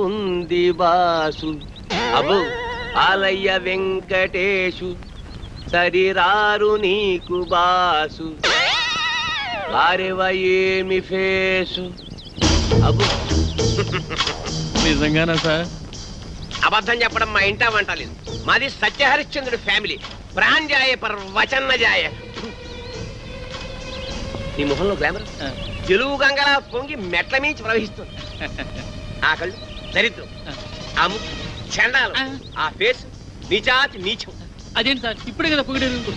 ఉంది boss Abu Alayya Venkatesu సరిరారు నీకు boss వారెవ ఏమి ఫేసు అబు. నిజంగానా సార్? అబద్ధం చెప్పడం మా ఇంటా వంట లేదు. మాది సత్యహరిశ్చంద్రుడి ఫ్యామిలీ. ప్రాణ్జాయ పర్ వచన్నజాయ. నీ ముఖంలో గ్లామర్ తెలుగు గంగలా పొంగి మెట్ల మించి ప్రవహిస్తుంది. ఆ కళ్ళు దరిద్రం, ఆ ముక్కు చండాలం, ఆ ఫేస్ నీచాతి నీచం. అదేంటి సార్ ఇప్పుడే కదా పొగిడారు?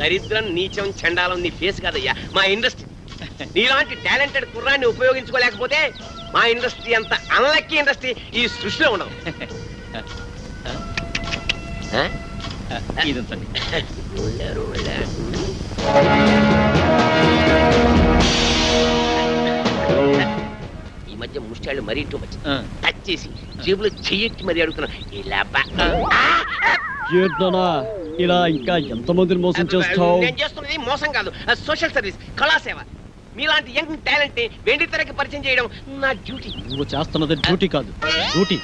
దరిద్రం నీచం చండాలం నీ ఫేస్ కాదయ్యా, మా ఇండస్ట్రీ. నీలాంటి టాలెంటెడ్ కుర్రాన్ని ఉపయోగించుకోలేకపోతే మా ఇండస్ట్రీ అంత అన్లక్కీ ఇండస్ట్రీ ఈ సృష్టిలో ఉండదు. ఈ మధ్య ముష్టాళ్ళు మరీ ఇంటూ వచ్చి టచ్ చేసి జేబులో చెయ్యెట్టి మరీ అడుగుతున్నాను. ఇలా ఇంకా ఎంతమందిని మోసం చేస్తావు? నేను చేస్తున్నది మోసం కాదు, సోషల్ సర్వీస్, కళాసేవ. మీలాంటి యంగ్ టాలెంట్ వెండి తెరకి పరిచయం చేయడం నా డ్యూటీ. నువ్వు చేస్తున్నది డ్యూటీ కాదు, డ్యూటీ.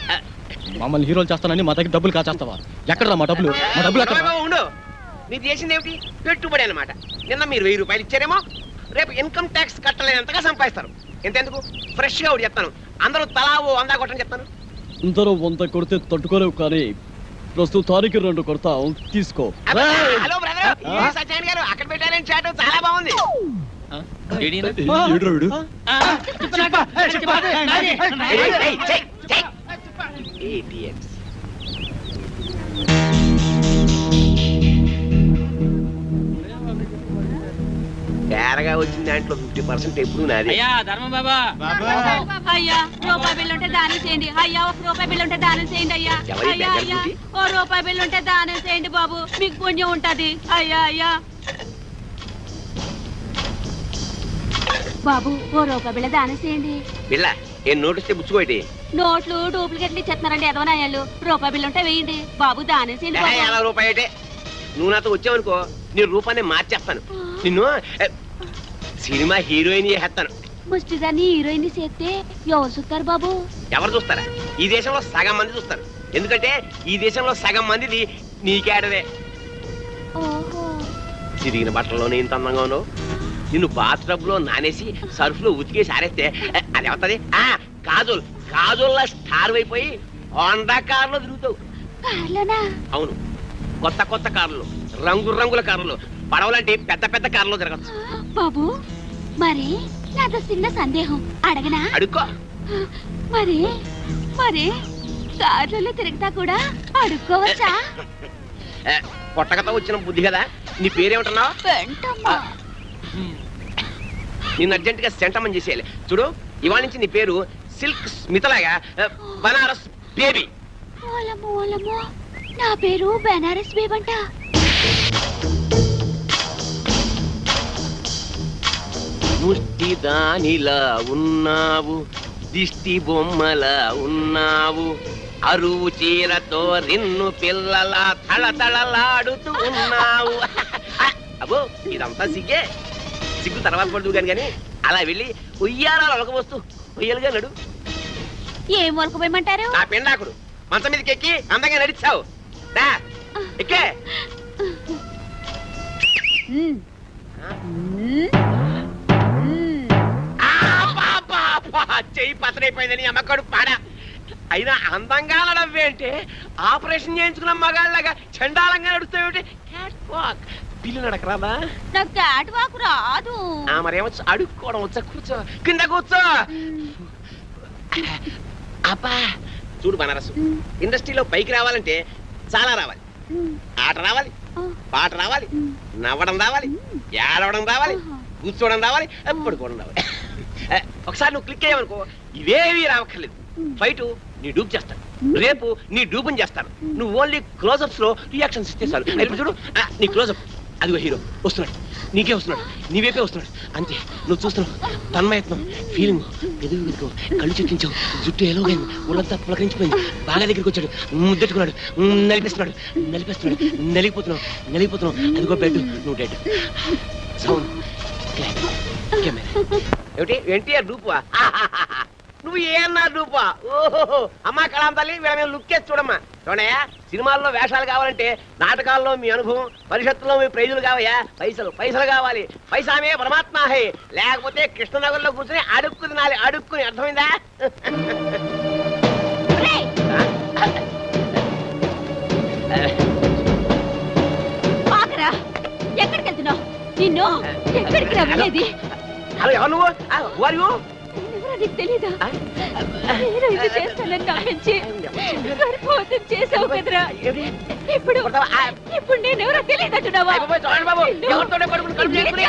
మమ్మల్ని హీరోలు చేస్తానని మా దగ్గర డబ్బులు కాచేస్తావా? ఎక్కడరా మా డబ్బులు? మా డబ్బులు ఎక్కడ? ఉండు, మీరు చేసింది ఏమిటి? పెట్టుబడి అన్నమాట. నిన్న మీరు 1000 రూపాయలు ఇచ్చారేమో, రేపు ఇన్కమ్ ట్యాక్స్ కట్టలేనంతగా సంపాదిస్తారు. ఎంతెందుకు ఫ్రెష్ గా ఒకటి చెప్తాను, అందరూ తలా ఓ 100 కొట్టని చెప్తాను. అందరూ 100 కొడితే తట్టుకోలేవు, కానీ ప్రస్తుతానికి 2 కొడతాం, తీసుకో. హలో బ్రదర్, సత్యనారాయణ గారు అక్కడ పెట్టారని చాట్ చాలా బాగుంది. తేరగా వచ్చిన దాంట్లో 50% ఎప్పుడు నాది. అయ్యా రూపాయి బిల్లు ఉంటే దానం చేయండి. అయ్యా 1 రూపాయి బిల్లు ఉంటే దానం చేయండి. అయ్యా అయ్యా 1 రూపాయి బిల్లు ఉంటే దానం చేయండి బాబు, మీకు పుణ్యం ఉంటది. అయ్యా బాబు 1 రూపాయి బిళ్ళ దానం చేయండి. బిళ్ళ ఏం నోటిస్తే బుచ్చుకోటి? నోట్లు డూప్లికేట్లు ఇచ్చేస్తున్నారండి ఎదవనాయాలు. రూపాయి బిల్లు ఉంటే వేయండి బాబు, దానం చేయండి. 50 రూపాయి నువ్వు నాతో వచ్చావనుకో, నీ రూపాన్ని మార్చేస్తాను. నిన్ను సినిమా హీరోయిన్ చేస్తాను. ముష్టిదాన్ని హీరోయిన్ చేస్తే ఎవరు చూస్తారు బాబు? ఎవరు చూస్తారా? ఈ దేశంలో సగం మంది చూస్తారు. ఎందుకంటే ఈ దేశంలో సగం మందిది నీకేడదే. తిరిగిన బట్టల్లోనే ఇంత అందంగా ఉన్నావు. నిన్ను బాత్రబ్ లో నానేసి సర్ఫ్ లో ఉతికేసి ఆరేస్తే అది అవుతుంది. కాజోల్ కాజోల్లా స్టార్ అయిపోయి హోండా కార్లో తిరుగుతావు. అవును, కొత్త కొత్త కార్లు, రంగుల కార్లు, పడవలాంటి పెద్ద పెద్ద కార్లో తిరగచ్చు. బాబు మరి నాతో చిన్న సందేహం అడగనా? అడుక్కో. మరి మరి కార్లలో తిరుగుతా కూడా అడుక్కోవచ్చా? పొట్టకతో వచ్చిన బుద్ధి కదా. నీ పేరేమంటున్నావు? నిన్ను అర్జెంట్ గా సెంటమని చేసేయాలి. చూడు, ఇవాళ నుంచి నీ పేరు సిల్క్ స్మితలాగా బనారస్ బేబీ. నా పేరు బనారస్ బేబంట. ముష్టి దానిలా ఉన్నావు, దిష్టి బొమ్మలా ఉన్నావు, అరువు చీరతో రిన్ను పిల్లలా తళతళలాడుతూ ఉన్నావు. అబ్బో ఇదంతా సిగ్గే. సిగ్గు తర్వాత పడుతూ కానీ అలా వెళ్ళి ఉయ్యారాలు ఒలకబోస్తూ ఉయ్యలుగా నడు. ఏం ఒలకపోయమంటారు? నా పెండాకుడు మంచం మీదకి ఎక్కి అందంగా నడిచావు. ఎక్కే చెయ్యి పతనైపోయిందని అమ్మకడు పాడా. అయినా అందంగా నడవేంటే ఆపరేషన్ చేయించుకున్న మగాళ్ళగా చండాలంగా నడుస్తావేంటి? పిల్లు నడకరాదా? నాకు క్యాట్ వాక్ రాదు. మరేమొచ్చు? అడుక్కోవడం వచ్చా? కూర్చో, కింద కూర్చో. అబ్బా చూడు బనారసు, ఇండస్ట్రీలో పైకి రావాలంటే చాలా రావాలి. ఆట రావాలి, పాట రావాలి, నవ్వడం రావాలి, ఏడవడం రావాలి, కూర్చోవడం రావాలి, పడుకోవడం రావాలి. ఒకసారి నువ్వు క్లిక్ అయ్యావనుకో ఇవేవి రావక్కర్లేదు. ఫైట్ నీ డూప్ చేస్తాను, రేపు నీ డూపుని చేస్తాను. నువ్వు ఓన్లీ క్లోజప్స్ లో రియాక్షన్స్ ఇస్తే చాలు. ఇప్పుడు చూడు, నీ క్లోజప్ అదిగో హీరో వస్తున్నాడు, నీకే వస్తున్నాడు, నీవేపే వస్తున్నాడు. అంతే, నువ్వు చూస్తున్నావు. తన్మయత్నం, ఫీలింగ్, ఎదుగు కళ్ళు చెక్కించావు, జుట్టు ఎలాగైంది, ఒళ్ళంతా పులకరించిపోయింది. బాగా దగ్గరికి వచ్చాడు, ముద్దెట్టుకున్నాడు, నలిపేస్తున్నాడు, నలిగిపోతున్నావు. అదిగో బెడ్, నువ్వు డెడ్. Sound, camera. ఏమిటి ఎన్టీఆర్ డూపువా? నువ్వు ఏమన్నారు నువ్వు ఓహో అమ్మా కళాం తల్లి వీళ్ళ మీద లుక్ చేసి చూడమ్మా చూడయా సినిమాల్లో వేషాలు కావాలంటే నాటకాల్లో మీ అనుభవం పరిషత్తులో మీ ప్రైజులు కావయ్యా పైసలు కావాలి పైసామే పరమాత్మ హే లేకపోతే కృష్ణనగర్లో కూర్చొని అడుక్కు తినాలి అడుక్కుని అర్థమైందా ఒరేయ్, ఆగరా. ఎక్కడికి వెళ్తున్నావు? నిన్ను ఎక్కడికి రా వెళ్ళేది? హలో ఎవరు నువ్వు వారు ఎవరో నీకు తెలీదా? నేను ఇది చేస్తానని నమ్మించి గర్భవతం చేసావు కదరా. ఇప్పుడు నేనెవరో తెలియదంటున్నావా? బాబు ఎవరితోనే పడుకుని కడుపు చేసుకుని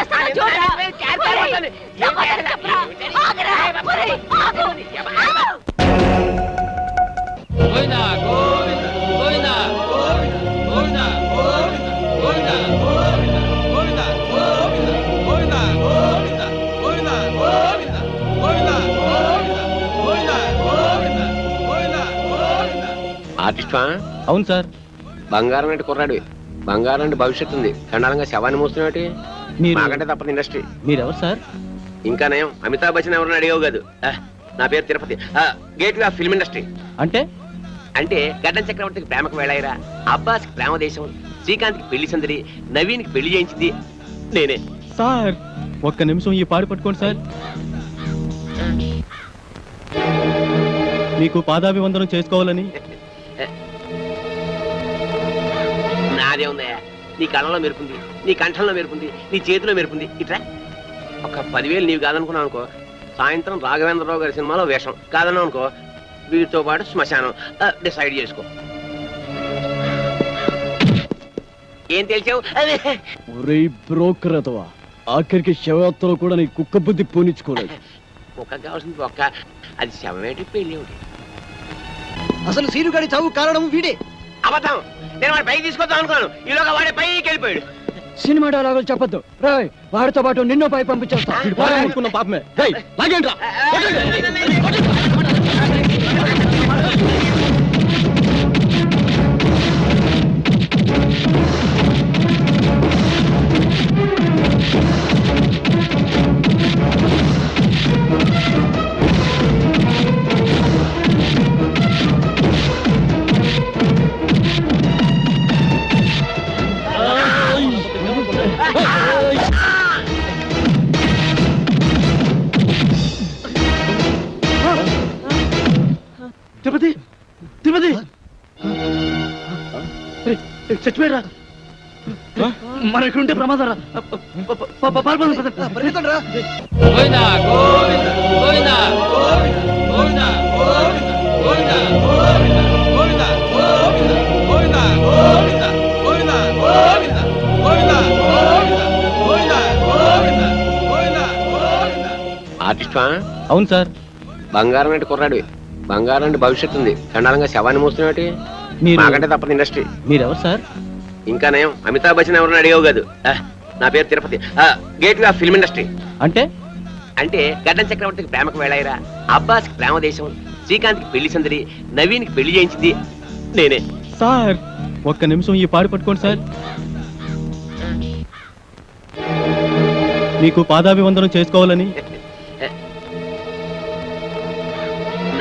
ఆగరా. ఒరేయ్, ఆగు. గోవిందా గోవిందా గోవిందా గోవిందా గోవిందా గోవిందా గోవిందా గోవిందా గోవిందా గోవిందా గోవిందా గోవిందా గోవిందా గోవిందా గోవిందా ఆర్టిస్టా అవును సార్. బంగారం అంటే కుర్రాడు బంగారం అంటే భవిష్యత్తు ఉంది చండాలంగా శవాన్ని మోస్తున్నాడు మీరు మాకంటే తప్పదు ఇండస్ట్రీ మీరెవరు సార్? ఇంకా నయం అమితాబ్ బచ్చన్ ఎవరన్నా అడిగావు కాదు నా పేరు Tirupati gate way of film industry అంటే అంటే గడ్డం చక్రవర్తికి ప్రేమకు వేళాయిరా అబ్బాస్కి ప్రేమ దేశం శ్రీకాంత్కి పెళ్లి సందడి నవీన్కి పెళ్లి చేయించింది నేనే సార్ ఒక్క నిమిషం ఈ పాడు పట్టుకోండి సార్. మీకు పాదాభివందనం చేసుకోవాలని. నాదే ఉందయ్యా నీ కళ్ళలో మెరుపుంది నీ కంఠంలో మెరుపుంది నీ చేతిలో మెరుపుంది ఇట్లా ఒక 10,000 నీవు కాదనుకున్నావు అనుకో సాయంత్రం రాఘవేంద్రరావు గారి సినిమాలో వేషం కాదన్నావు అనుకో వీటితో పాటు శ్మశానం డిసైడ్ చేసుకో ఏం తెలిసావు ఒరే బ్రోకర్ అతవా ఆఖరికి శవయాత్రలో కూడా నీ కుక్క బుద్ధి పోనిచ్చుకోలేదు. ఒక్క కావాల్సింది ఒక్క అది శవమేటి పెళ్లి ఒకటి అసలు సీనుగాడి చావు కారణం వీడే. అబద్ధం నేను వాడి పైకి తీసుకొద్దాం అనుకున్నాను ఈలోగా వాడే పైకి వెళ్ళిపోయాడు సినిమా డైలాగులు చెప్పొద్దు రాయ్. వాడితో పాటు నిన్నో పై పంపించేస్తా. అనుకున్న పాపమే. రేయ్, లాగేండ్రా. తిరుపతి తిరుపతి చచ్చిపోయారా? మన ఇక్కడ ఉంటే ప్రమాదం రా. గోవిందా గోవిందా గోవిందా గోవిందా గోవిందా గోవిందా గోవిందా గోవిందా గోవిందా గోవిందా గోవిందా గోవిందా గోవిందా గోవిందా గోవిందా గోవిందా. ఆర్టిస్టా అవును సార్. బంగారం అంటే కుర్రాడు బంగారం అంటే భవిష్యత్తు ఉంది చండాలంగా శవాన్ని మోస్తున్నాడు మీరు మాకంటే తప్పదు ఇండస్ట్రీ మీరెవరు సార్? ఇంకా నయం అమితాబ్ బచ్చన్ ఎవరన్నా అడిగావు కాదు నా పేరు Tirupati gate way of film industry అంటే అంటే గడ్డం చక్రవర్తికి ప్రేమకు వేళాయిరా అబ్బాస్కి ప్రేమ దేశం శ్రీకాంత్కి పెళ్లి సందడి నవీన్కి పెళ్లి చేయించింది నేనే సార్ ఒక్క నిమిషం ఈ పాడు పట్టుకోండి సార్. మీకు పాదాభివందనం చేసుకోవాలని.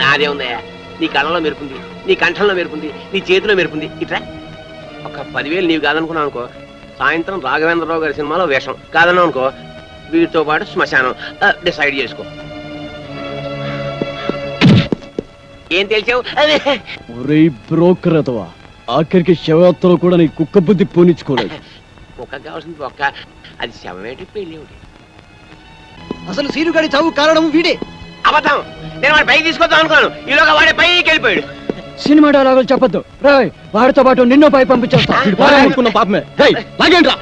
నాదే ఉందయ్యా నీ కళ్ళలో మెరుపుంది నీ కంఠంలో మెరుపుంది నీ చేతిలో మెరుపుంది ఇట్లా ఒక 10,000 నీవు కాదనుకున్నావు అనుకో సాయంత్రం రాఘవేంద్రరావు గారి సినిమాలో వేషం కాదన్నావు అనుకో వీటితో పాటు శ్మశానం డిసైడ్ చేసుకో ఏం తెలిసావు ఒరే బ్రోకర్ అతవా ఆఖరికి శవయాత్రలో కూడా నీ కుక్క బుద్ధి పోనిచ్చుకోలేదు. ఒక్క కావాల్సింది ఒక్క అది శవమేటి పెళ్లి ఒకటి అసలు సీనుగాడి చావు కారణం వీడే. అబద్ధం నేను వాడి పైకి తీసుకొద్దాం అనుకున్నాను ఈలోగా వాడే పైకి వెళ్ళిపోయాడు సినిమా డైలాగులు చెప్పొద్దు రాయ్. వాడితో పాటు నిన్నో పై పంపించేస్తా. అనుకున్న పాపమే. రేయ్, లాగేండ్రా.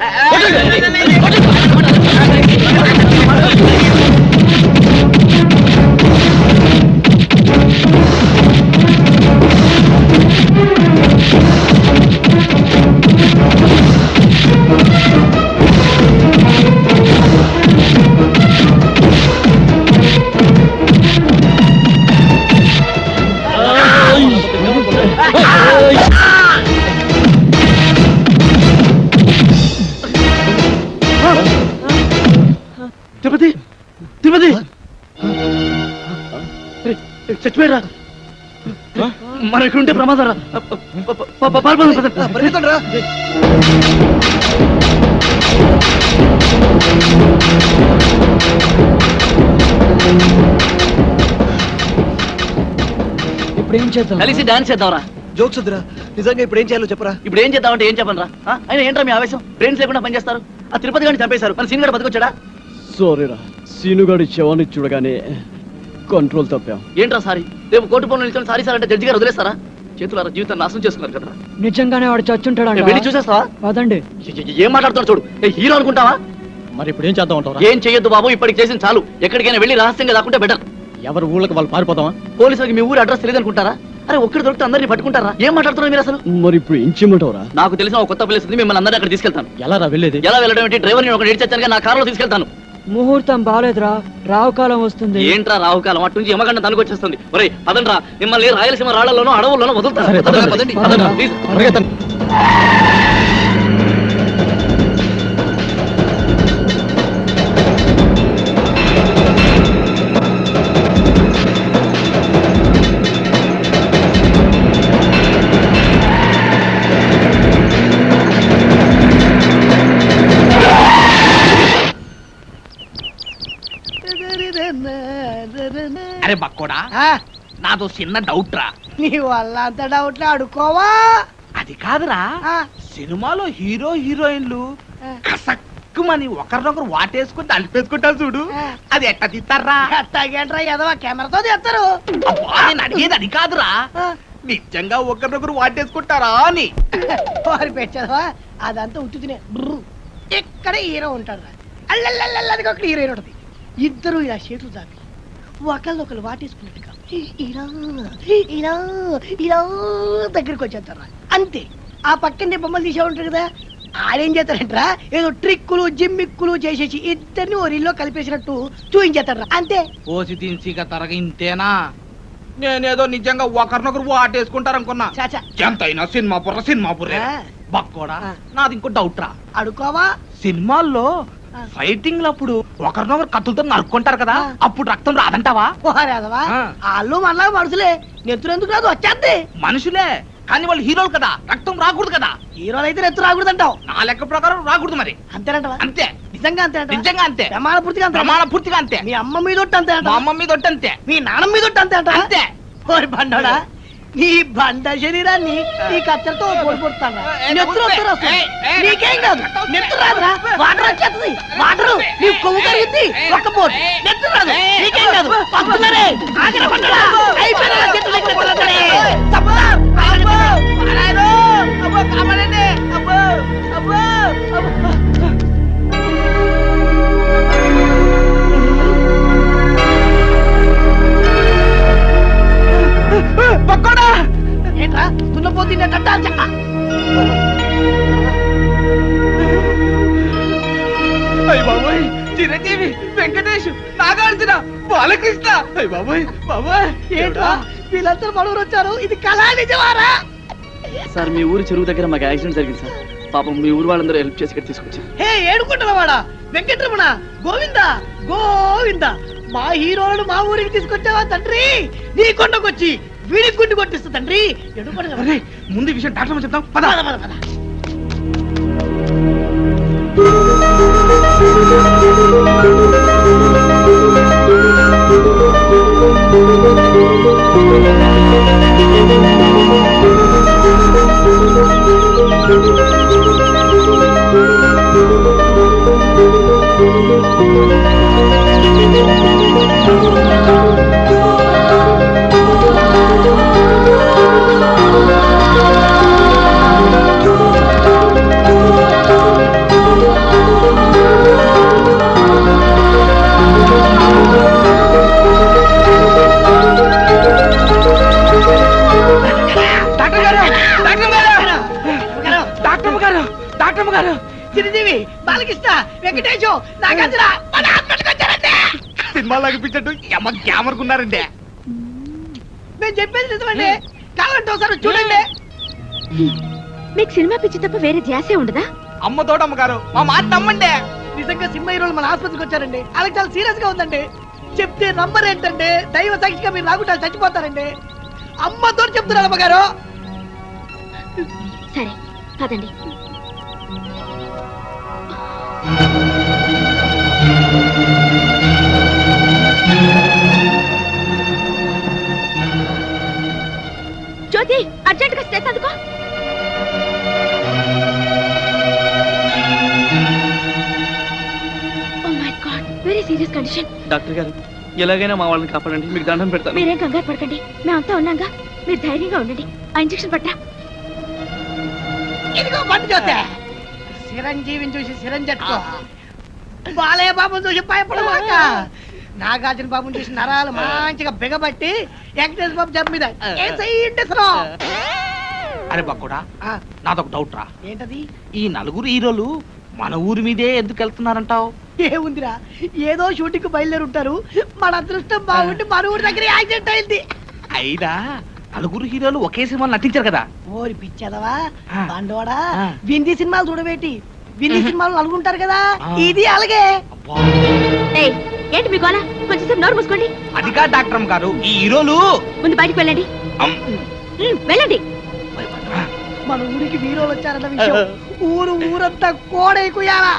తిరుపతి తిరుపతి చచ్చిపోయారా మన ఇక్కడ ఉంటే ప్రమాదం రా పరిగెత్తండి రా ఇప్పుడు ఏం చేద్దాం? కలిసి డాన్స్ చేద్దాంరా. జోక్స్ వద్దురా, నిజంగా ఇప్పుడు ఏం చేయాలో చెప్పరా. ఇప్పుడు ఏం చేద్దామంటే ఏం చెప్పను రా. అయినా ఏంట్రా మీ ఆవేశం? బ్రెయిన్స్ లేకుండా పనిచేస్తారు. ఆ తిరుపతి గారిని చంపేశారు, మన సీన్ గడ బతికొచ్చాడా? సారీరా, సీనుగాడి శవాన్ని చూడగానే కంట్రోల్ తప్పాం. ఏంట్రా సారీ? రేపు కోర్టు పనులు నిల్చొని సారీ సార్ అంటే జడ్జి గారు వదిలేస్తారా? చేతులారా జీవితాన్ని నాశనం చేసుకున్నారు కదా. నిజంగానే వాడు చచ్చుంటాడు. వెళ్ళి చూసేస్తావా? పదండి. ఏం మాట్లాడుతున్నాడు చూడు. హీరో అనుకుంటావా? మరి ఇప్పుడు ఏం చేద్దాం అంటారా? ఏం చెయ్యొద్దు బాబు, ఇప్పటికి చేసిన చాలు. ఎక్కడికైనా వెళ్ళి రహస్యంగా దాక్కుంటే బెటర్. ఎవరి ఊళ్ళకి వాళ్ళు పారిపోతామా? పోలీసులకి మీ ఊరి అడ్రస్ తెలియదు అనుకుంటారా? అరే ఒక్కడి దొరికితే అందరినీ పట్టుకుంటారా? ఏం మాట్లాడుతున్నారు మీరు అసలు? మరి ఇప్పుడు ఏం చేయమంటావురా? నాకు తెలిసిన ఒక కొత్త ప్లేస్ ఉంది, మిమ్మల్ని అందరినీ అక్కడ తీసుకెళ్తాను. ఎలా రా వెళ్ళేది? ఎలా వెళ్ళడం ఏంటి? డ్రైవర్ని ఒక నేర్చాను, నా కారులో తీసుకెళ్తాను. ముహూర్తం బాలేదురా, రావుకాలం వస్తుంది. ఏంట్రా రావుకాలం? అటు నుంచి యమగండ తనుకొచ్చేస్తుంది. ఒరే పదండ్రా, మిమ్మల్ని రాయలసీమ రాళ్లలోనూ అడవుల్లోనూ వదులుతారు. సరే, పదండి, పదండి, పదండి. పదండి, ప్లీజ్. పరిగెత్తండి. అరే బక్కోడా, నాదో చిన్న డౌట్ రా. నీ వల్ల అంత డౌట్లు అడుకోవా. అది కాదురా, సినిమాలో హీరో హీరోయిన్లు కసక్కుమని ఒకరినొకరు వాటేసుకుని అలిపేసుకుంటారు చూడు, అది ఎట్ట తీస్తారా? ఎట్టాగేంట్రా ఎదవా, కెమెరాతో తీస్తారు. అబ్బా, నేను అడిగేది అది కాదురా, నిజంగా ఒకరినొకరు వాటేసుకుంటారా అని. వారి పెట్టదవా, అదంతా ఉత్తునే. ఇక్కడ హీరో ఉంటాడు రా, అల్లల్లల్లది ఒక హీరోయిన్ ఉంటుంది. ఇద్దరు ఇలా చేతులు దాపి ఒకళ్ళు వాటేసుకున్నట్టుగా ఇలా ఇలా ఇలా దగ్గరికి వచ్చేస్తారా. అంతే. ఆ పక్కనే బొమ్మలు తీసే ఉంటారు కదా, ఆడేం చేస్తారంటరా, ఏదో ట్రిక్కులు జిమ్మిక్కులు చేసేసి ఇద్దరిని ఓ రీల్లో కలిపేసినట్టు చూపించేస్తారా. అంతే. పోసి తీసిగా తరగ ఇంతేనా? నేనేదో నిజంగా ఒకరినొకరు వాటేసుకుంటారనుకున్నా. చాచా ఎంతైనా సినిమా బుర్రే. బక్కోడా, నాది ఇంకో డౌట్ రా. అడుకోవా. సినిమాల్లో ఫైటింగ్ లప్పుడు ఒకరినొకరు కత్తులతో నరుక్కుంటారు కదా, అప్పుడు రక్తం రాదంటావా? పోరాదవా, వాళ్ళు మనలా మనుషులే, నెత్తురు ఎందుకు రాదు, వచ్చేద్ది. మనుషులే కానీ వాళ్ళు హీరోలు కదా, రక్తం రాకూడదు కదా. హీరోలు అయితే నెత్తురు రాకూడదు అంటావు. నా లెక్క ప్రకారం రాకూడదు మరి. అంతేనంటవా? అంతే. నిజంగా అంతే. నిజంగా అంతే. ప్రమాణ పూర్తిగా అంతే. ప్రమాణ పూర్తిగా అంతే. మీ అమ్మ మీద ఒట్టు అంతే అంట. మా అమ్మ మీద ఒట్టు అంతే. మీ నాన్న మీద ఒట్టు అంతే అంట. అంతే. ఓరి బండోడా, నీ బండ శరీరాన్ని నీ కత్తెరతో పొడిపోతాను. నెత్తురు వస్తుంది. నీకేం కాదు, నెత్తురు రాదురా, వాటర్ వచ్చేస్తుంది. వాటర్ నీ కొవ్వు కరుగుద్ది, ఒక్క పోటు నెత్తురు రాదు. నీకేం కాదు. వస్తున్నారే, ఆగిన బండోడా, అయిపోయిన చేతులు దగ్గర కొడతారే. తప్పదా? అబ్బో, నారాయణో, అబ్బో, కాపాడండి. అబ్బో, అబ్బో, అబ్బో. పక్కోడా, ఏంట్రా తున్నపోతున్నట్ట? అయ్య బాబోయ్, చిరంజీవి, వెంకటేష్, నాగార్జున, బాలకృష్ణ. అయ్య బాబోయ్, బాబోయ్. ఏంట్రా వీళ్ళందరూ మనూరు వచ్చారు, ఇది కళా నిజమారా? సార్ మీ ఊరు చెరువు దగ్గర మాకు యాక్సిడెంట్ జరిగింది సార్. పాపం మీ ఊరు వాళ్ళందరూ హెల్ప్ చేసి ఇక్కడ తీసుకొచ్చారు. హే ఏడుకుంటున్నవాడా, వెంకటరమణ, గోవింద గోవింద, మా హీరోలను మా ఊరికి తీసుకొచ్చావా తండ్రి? నీ కొండకొచ్చి వీడి గుండు కొట్టిస్తా తండ్రి. అరే, ముందు ఈ విషయం డాక్టర్ చెప్తాం. పద. చిరంజీవి, బాలకృష్ణ, వెంకటేశ్, నాగార్జున మన హాస్పిటల్కి వచ్చారంటే సినిమా లాగిపించట్టు ఎమ్మ గ్యామర్కున్నారంటే. మేము చెప్పేది నిజమండి, కావాలంటే ఒకసారి చూడండి. మీకు సినిమా పిచ్చి తప్ప వేరే ధ్యాసే ఉండదా? అమ్మ తోటమ్మగారు, మా మాట నమ్మండి. నిజంగా సినిమా హీరోలు మన ఆసుపత్రికి వచ్చారండి. వాళ్ళకి చాలా సీరియస్ గా ఉందండి. చెప్తే నమ్మరేంటంటే దైవ సాక్షిగా మీరు రాకుండా చచ్చిపోతారండి. అమ్మతో చెప్తున్నారు అమ్మగారు. సరే పదండి. జ్యోతి అర్జెంట్ గా స్ట్రెస్ అందుకో. Oh my god, very serious condition. Doctor గారు ఎలాగైనా మా వాళ్ళని కాపాడండి, మీకు దండం పెడతాను. మీరేం కంగారు పడకండి, మేమంతా ఉన్నాగా. మీరు ధైర్యంగా ఉండండి. ఆ ఇంజెక్షన్ పట్టా. ఇదిగో బండి చూస్తే చిరంజీవిని చూసి చిరంజట్టుకో, బాలయ్య బాబుని చూసి భయపడమాక, నాగార్జున బాబుని చూసి నరాలు మంచిగా బిగబట్టి వెంకటేశ్వర బాబు జబ్బు మీద అరే బక్కుడా, నాదొక డౌట్ రా. ఏంటది? ఈ నలుగురు హీరోలు మన ఊరి మీదే ఎందుకు వెళ్తున్నారంటావు? ఏముందిరా, ఏదో షూటింగ్ బయలుదేరి ఉంటారు. మన అదృష్టం బాగుంటే మన ఊరి దగ్గర యాక్సిడెంట్ అయింది. అయినా నలుగురు హీరోలు ఒకే సినిమాలు నటించారు కదా. ఓరి పిచ్చదవా ఆ. బండోడా, ఆ. వింది సినిమాలు చూడబెట్టి వింది సినిమాలు నలుగుంటారు కదా, ఇది అలాగే. ఏయ్, ఏంటి మీ గోల? కొంచెంసేపు నోరు మూసుకోండి. అది కాదు డాక్టర్ గారు, ఈ హీరోలు ముందు బయటికి వెళ్ళండి. వెళ్ళండి. మన ఊరికి వీరోలు వచ్చారన్న విషయం ఊరంతా కోడైకుయాలా.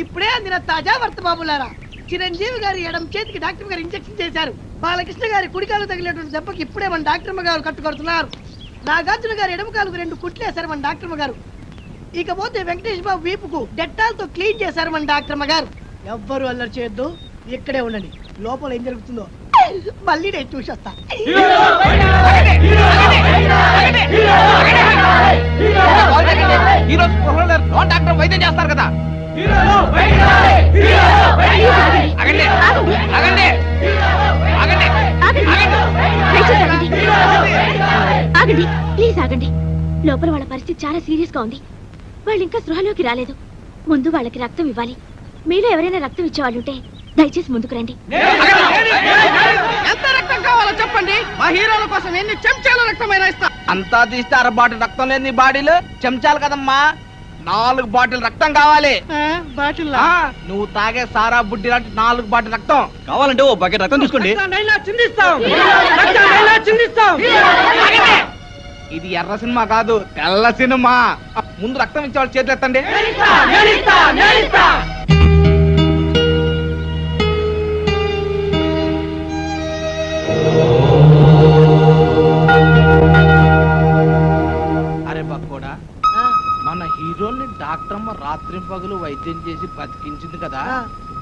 ఇప్పుడే అందిన తాజా వర్త బాబులారా, చిరంజీవి గారి ఎడం చేతికి డాక్టర్ గారు ఇంజెక్షన్ చేశారు. బాలకృష్ణ గారి కుడికాలు తగిలినటువంటి దెబ్బకి ఇప్పుడే మన డాక్టర్ గారు కట్టుకొడుతున్నారు. నాగార్జున గారి ఎడమ కాలుకు 2 కుట్లేశారు మన డాక్టర్ గారు. ఇకపోతే వెంకటేష్ బాబు వీపుకు డెట్టాల్తో క్లీన్ చేశారు మన డాక్టర్ గారు. ఎవ్వరు అల్లరి చేయొద్దు, ఇక్కడే ఉండండి. లోపల ఏం జరుగుతుందో మళ్ళీ నేను చూసొస్తా. హీరో డాక్టర్ వైద్యం చేస్తారు కదా. ఆగండి, ఆగండి, ఆగండి, ఆగండి, ప్లీజ్ ఆగండి. లోపల వాళ్ళ పరిస్థితి చాలా సీరియస్ గా ఉంది. వాళ్ళు ఇంకా స్పృహలోకి రాలేదు. ముందు వాళ్ళకి రక్తం ఇవ్వాలి. మీలో ఎవరైనా రక్తం ఇచ్చేవాళ్ళుంటే దయచేసి ముందుకు రండి. ఎంత రక్తం కావాలో చెప్పండి, మా హీరోల కోసం ఎన్ని చెంచాల రక్తమైనా ఇస్తా. అంతా తీస్తే 1 బాటిల్ రక్తం లేదు నీ బాడీలో. చెంచాలు కదమ్మా, 4 బాటిల్ రక్తం కావాలి. బాటిల్ ఆ, నువ్వు తాగే సారా బుడ్డి లాంటి 4 బాటిల్ రక్తం కావాలంటే ఓ బకెట్ రక్తం తీసుకోండి. ఇది ఎర్ర సినిమా కాదు, తెల్ల సినిమా. ముందు రక్తం ఇచ్చేవాళ్ళు చేతులు ఎత్తండి. అరే బక్కోడా, మన హీరోల్ని డాక్టర్ అమ్మ రాత్రి పగలు వైద్యం చేసి బతికించింది కదా,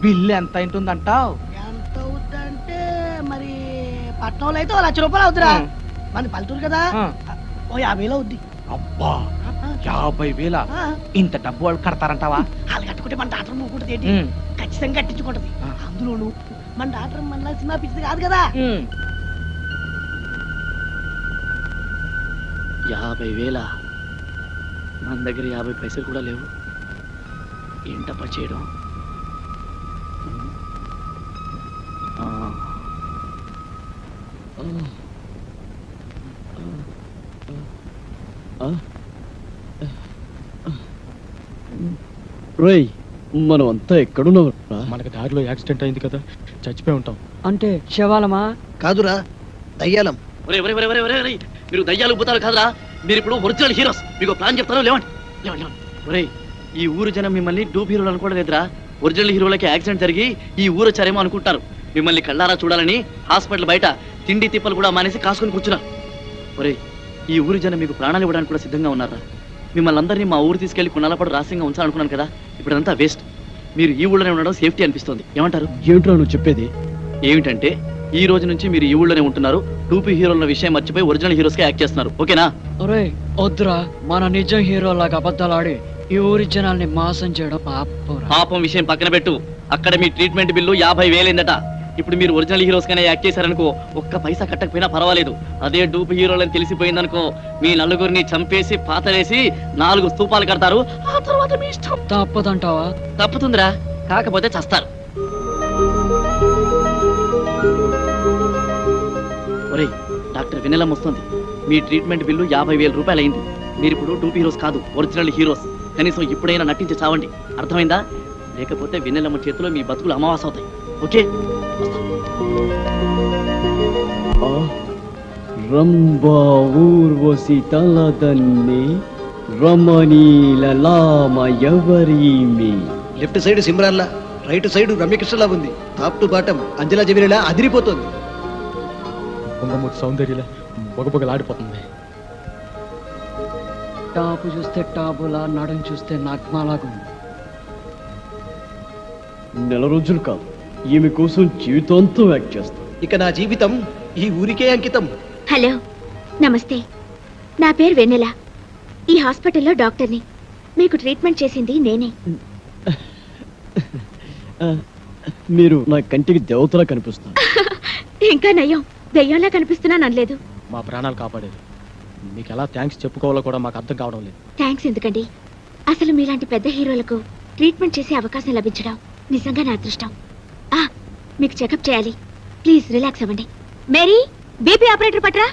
బిల్లు ఎంత అయింటుందంటావు? ఎంత అవుద్దంటే మరి పట్నంలో అయితే 1 లక్ష రూపాయలు అవుతురా. మన పల్లెటూరు కదా, ఓ 50,000 అవుద్ది. అబ్బా, 50,000. ఆ, ఇంత డబ్బు వాళ్ళు కడతారంటావా? వాళ్ళు కట్టుకుంటే మన డాక్టర్ మూకుంటుంది ఏంటి, ఉమ్. ఖచ్చితంగా కట్టించుకుంటది. ఆ. అందులోను మన డాక్టర్ మన సినిమా పిచ్చిది కాదు కదా. 50,000? మన దగ్గర 50 పైసలు కూడా లేవు. ఏంటప్ప చేయడం? రేయ్ మనం అంతా ఎక్కడున్నాం మనకి దారిలో యాక్సిడెంట్ అయింది కదా చచ్చిపోయి ఉంటాం. అంటే శవాలమా? కాదురా దయ్యాలం. ఒరే ఒరే ఒరే ఒరే ఒరే ఒరే, మీరు దయ్యాలు పోతారు కాదురా, మీరు ఇప్పుడు ఒరిజినల్ హీరోస్. మీకు ప్లాన్ చెప్తాను, లేవండి లేవండి లేవండి. ఒరే ఈ ఊరు జనం మిమ్మల్ని డూప్ హీరోలు అనుకోవట్లేదురా. ఒరిజినల్ హీరోలకి యాక్సిడెంట్ జరిగి ఈ ఊరు వచ్చారేమో అనుకుంటారు. మిమ్మల్ని కళ్ళారా చూడాలని హాస్పిటల్ బయట తిండి తిప్పలు కూడా మానేసి కాసుకొని కూర్చున్నారు. ఒరే ఈ ఊరి జనం మీకు ప్రాణాలు ఇవ్వడానికి కూడా సిద్ధంగా ఉన్నారా? మిమ్మల్ని అందరినీ మా ఊరు తీసుకెళ్లి కొన్నాళ్ళ పాటు రహస్యంగా ఉంచాలనుకున్నాను కదా, ఇప్పుడు అంతా వేస్ట్. మీరు ఈ ఊళ్ళోనే ఉండడం సేఫ్టీ అనిపిస్తుంది. ఏమంటారు? ఏమిట్రా నువ్వు చెప్పేది? ఏమిటంటే ఈ రోజు నుంచి మీరు ఈ ఊళ్ళోనే ఉంటున్నారు. డూపీ హీరోల విషయం మర్చిపోయి ఒరిజినల్ హీరోస్ గా యాక్ట్ చేస్తున్నారు. ఓకేనా? ఒరే వద్దురా, మన నిజం హీరో లాగా అబద్ధాలు ఆడి ఈ ఊరి జనాల్ని మోసం చేయడం పాపరా. పాపం విషయం పక్కన పెట్టు. అక్కడ మీ ట్రీట్మెంట్ బిల్లు 50,000 ఇప్పుడు మీరు ఒరిజినల్ హీరోస్ గానే యాక్ట్ చేశారనుకో, ఒక్క పైసా కట్టకపోయినా పర్వాలేదు. అదే డూప్ హీరోలని తెలిసిపోయిందనుకో, మీ నలుగురిని చంపేసి పాతలేసి 4 స్తూపాలు కడతారు. ఆ తర్వాత మీ ఇష్టం. తప్పదంటావా? తప్పుతుందిరా, కాకపోతే చస్తారు. ఒరేయ్ డాక్టర్ వినలం వస్తుంది. మీ ట్రీట్మెంట్ బిల్లు 50,000 రూపాయలు అయింది. మీరు ఇప్పుడు డూప్ హీరోస్ కాదు, ఒరిజినల్ హీరోస్. కనీసం ఇప్పుడైనా నటించి చావండి, అర్థమైందా? లేకపోతే వినలమ్మ చేతిలో మీ బతుకులు అమావాస అవుతాయి. ఓకే? రంభా ఊర్వశి తలదన్ని రమణీలలామ ఎవరీమి. లెఫ్ట్ సైడ్ సిమ్రాన్లా, రైట్ సైడ్ రమ్యకృష్ణలా ఉంది. టాప్ టు బాటం అంజలా జమీలా అదిరిపోతుంది. పొంగమూర్తి సౌందర్యలా బొగబొగలాడిపోతుంది. టాపు చూస్తే టాపులా, నడుం చూస్తే నగ్మాలాగా ఉంది. నెల రోజులు కాదు, ఈమె కోసం జీవితాంతం యాక్ట్ చేస్తాం. ఇక నా జీవితం ఈ ఊరికే అంకితం. హలో, నమస్తే. నా పేరు వెన్నెల. ఈ హాస్పిటల్లో డాక్టర్ని. మీకు ట్రీట్మెంట్ చేసింది నేనే. మీరు నా కంటికి దేవతలా కనిపిస్తారు. ఇంకా నయ్యం, దయ్యంలా కనిపిస్తున్నాను అనలేదు. మా ప్రాణాలు కాపాడేది. మీకు ఎలా థ్యాంక్స్ చెప్పుకోవాలో కూడా మాకు అర్థం కావడం లేదు. థ్యాంక్స్ ఎందుకండి? అసలు మీలాంటి పెద్ద హీరోలకు ట్రీట్మెంట్ చేసే అవకాశం లభించడం నిజంగా నా అదృష్టం. మీకు చెకప్ చేయాలి. ప్లీజ్ రిలాక్స్ అవ్వండి. మేరీ, బీపీ ఆపరేటర్ పట్రా.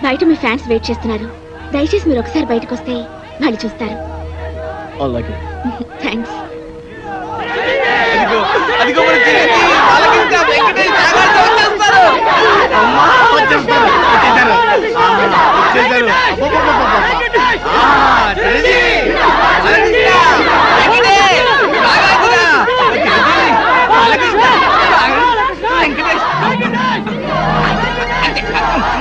బయట మీ ఫ్యాన్స్ వెయిట్ చేస్తున్నారు. దయచేసి మీరు ఒకసారి బయటకు వస్తే వాళ్ళు చూస్తారు. అలాగే. థ్యాంక్స్. వచ్చేసారు.